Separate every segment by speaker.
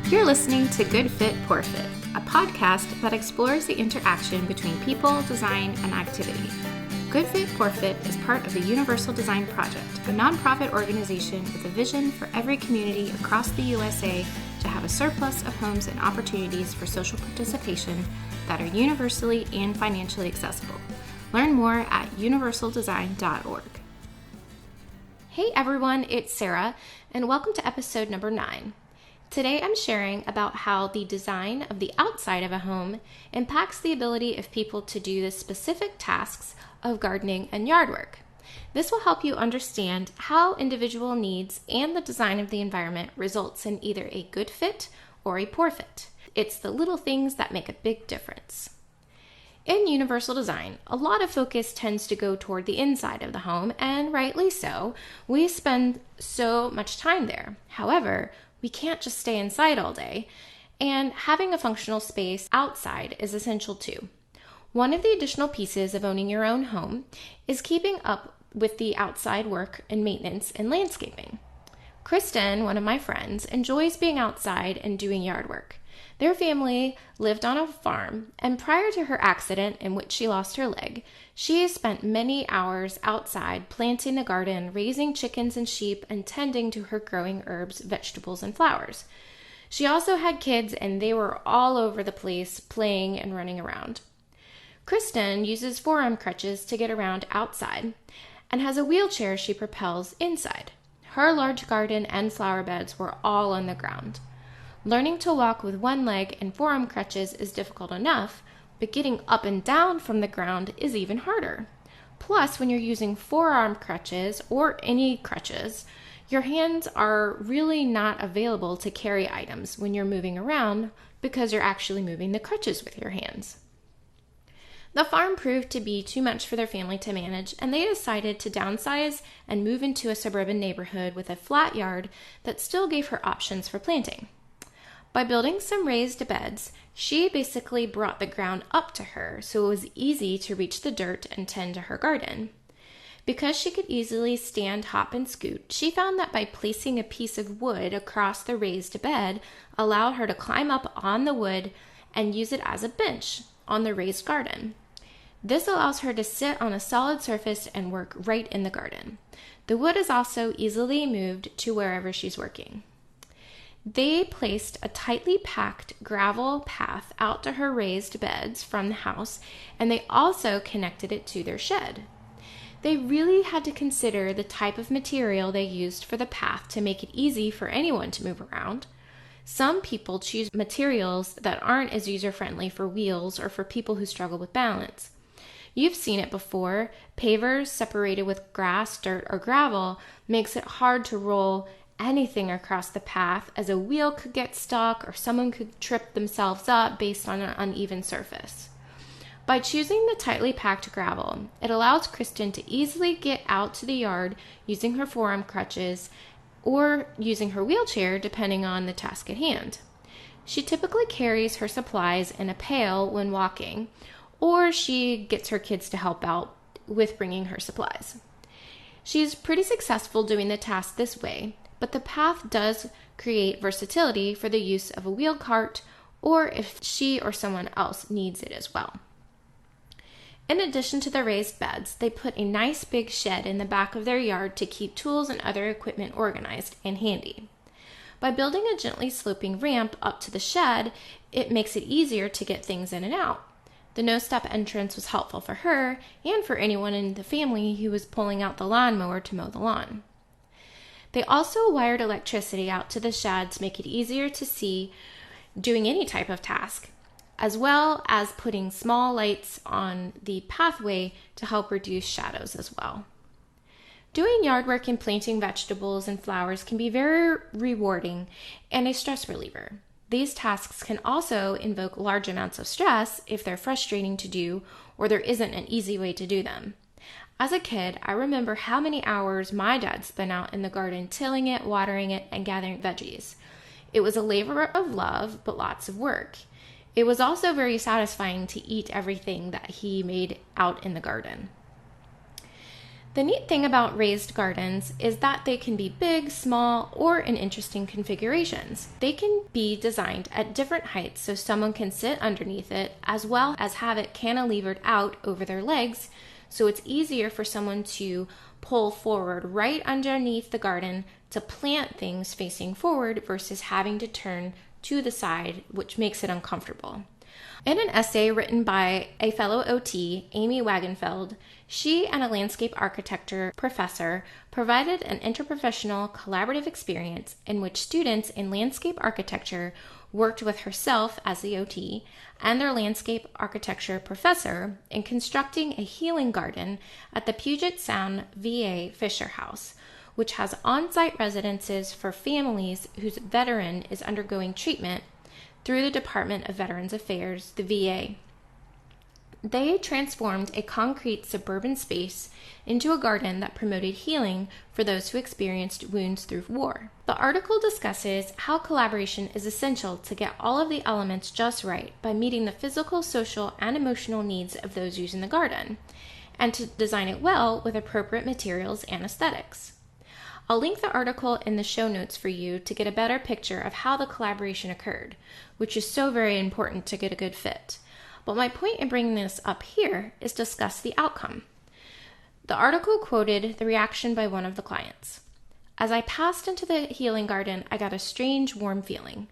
Speaker 1: You're listening to Good Fit, Poor Fit, a podcast that explores the interaction between people, design, and activity. Good Fit, Poor Fit is part of the Universal Design Project, a nonprofit organization with a vision for every community across the USA to have a surplus of homes and opportunities for social participation that are universally and financially accessible. Learn more at universaldesign.org. Hey everyone, it's Sarah, and welcome to episode number 9. Today I'm sharing about how the design of the outside of a home impacts the ability of people to do the specific tasks of gardening and yard work. This will help you understand how individual needs and the design of the environment results in either a good fit or a poor fit. It's the little things that make a big difference. In universal design, a lot of focus tends to go toward the inside of the home, and rightly so. We spend so much time there. However, we can't just stay inside all day, and having a functional space outside is essential too. One of the additional pieces of owning your own home is keeping up with the outside work and maintenance and landscaping. Kristen, one of my friends, enjoys being outside and doing yard work. Their family lived on a farm, and prior to her accident in which she lost her leg, she spent many hours outside planting the garden, raising chickens and sheep, and tending to her growing herbs, vegetables, and flowers. She also had kids, and they were all over the place playing and running around. Kristen uses forearm crutches to get around outside and has a wheelchair she propels inside. Her large garden and flower beds were all on the ground. Learning to walk with one leg and forearm crutches is difficult enough, but getting up and down from the ground is even harder. Plus, when you're using forearm crutches or any crutches, your hands are really not available to carry items when you're moving around because you're actually moving the crutches with your hands. The farm proved to be too much for their family to manage, and they decided to downsize and move into a suburban neighborhood with a flat yard that still gave her options for planting. By building some raised beds, she basically brought the ground up to her so it was easy to reach the dirt and tend to her garden. Because she could easily stand, hop, and scoot, she found that by placing a piece of wood across the raised bed allowed her to climb up on the wood and use it as a bench on the raised garden. This allows her to sit on a solid surface and work right in the garden. The wood is also easily moved to wherever she's working. They placed a tightly packed gravel path out to her raised beds from the house, and they also connected it to their shed. They really had to consider the type of material they used for the path to make it easy for anyone to move around. Some people choose materials that aren't as user-friendly for wheels or for people who struggle with balance. You've seen it before. Pavers separated with grass, dirt, or gravel makes it hard to roll anything across the path, as a wheel could get stuck or someone could trip themselves up based on an uneven surface. By choosing the tightly packed gravel, it allows Kristen to easily get out to the yard using her forearm crutches or using her wheelchair depending on the task at hand. She typically carries her supplies in a pail when walking, or she gets her kids to help out with bringing her supplies. She's pretty successful doing the task this way, but the path does create versatility for the use of a wheel cart or if she or someone else needs it as well. In addition to the raised beds, they put a nice big shed in the back of their yard to keep tools and other equipment organized and handy. By building a gently sloping ramp up to the shed, it makes it easier to get things in and out. The no-step entrance was helpful for her and for anyone in the family who was pulling out the lawnmower to mow the lawn. They also wired electricity out to the shed to make it easier to see doing any type of task, as well as putting small lights on the pathway to help reduce shadows as well. Doing yard work and planting vegetables and flowers can be very rewarding and a stress reliever. These tasks can also invoke large amounts of stress if they're frustrating to do or there isn't an easy way to do them. As a kid, I remember how many hours my dad spent out in the garden tilling it, watering it, and gathering veggies. It was a labor of love, but lots of work. It was also very satisfying to eat everything that he made out in the garden. The neat thing about raised gardens is that they can be big, small, or in interesting configurations. They can be designed at different heights so someone can sit underneath it, as well as have it cantilevered out over their legs, so it's easier for someone to pull forward right underneath the garden to plant things facing forward versus having to turn to the side, which makes it uncomfortable. In an essay written by a fellow OT, Amy Wagenfeld, she and a landscape architecture professor provided an interprofessional collaborative experience in which students in landscape architecture worked with herself as the OT and their landscape architecture professor in constructing a healing garden at the Puget Sound VA Fisher House, which has on-site residences for families whose veteran is undergoing treatment through the Department of Veterans Affairs, the VA. They transformed a concrete suburban space into a garden that promoted healing for those who experienced wounds through war. The article discusses how collaboration is essential to get all of the elements just right by meeting the physical, social, and emotional needs of those using the garden, and to design it well with appropriate materials and aesthetics. I'll link the article in the show notes for you to get a better picture of how the collaboration occurred, which is so very important to get a good fit. But my point in bringing this up here is to discuss the outcome. The article quoted the reaction by one of the clients. As I passed into the healing garden, I got a strange warm feeling,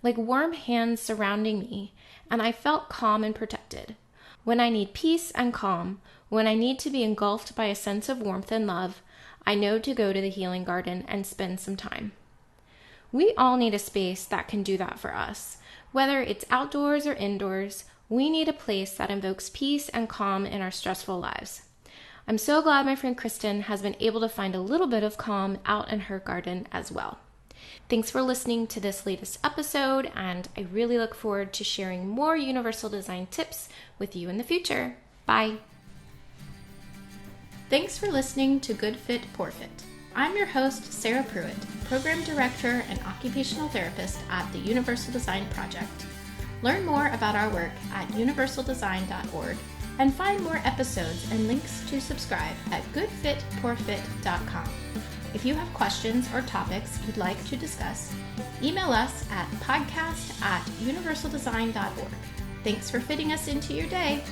Speaker 1: like warm hands surrounding me, and I felt calm and protected. When I need peace and calm, when I need to be engulfed by a sense of warmth and love, I know to go to the healing garden and spend some time. We all need a space that can do that for us. Whether it's outdoors or indoors, we need a place that invokes peace and calm in our stressful lives. I'm so glad my friend Kristen has been able to find a little bit of calm out in her garden as well. Thanks for listening to this latest episode, and I really look forward to sharing more universal design tips with you in the future. Bye. Thanks for listening to Good Fit, Poor Fit. I'm your host, Sarah Pruitt, Program Director and Occupational Therapist at the Universal Design Project. Learn more about our work at universaldesign.org and find more episodes and links to subscribe at goodfitpoorfit.com. If you have questions or topics you'd like to discuss, email us at podcast@universaldesign.org. Thanks for fitting us into your day.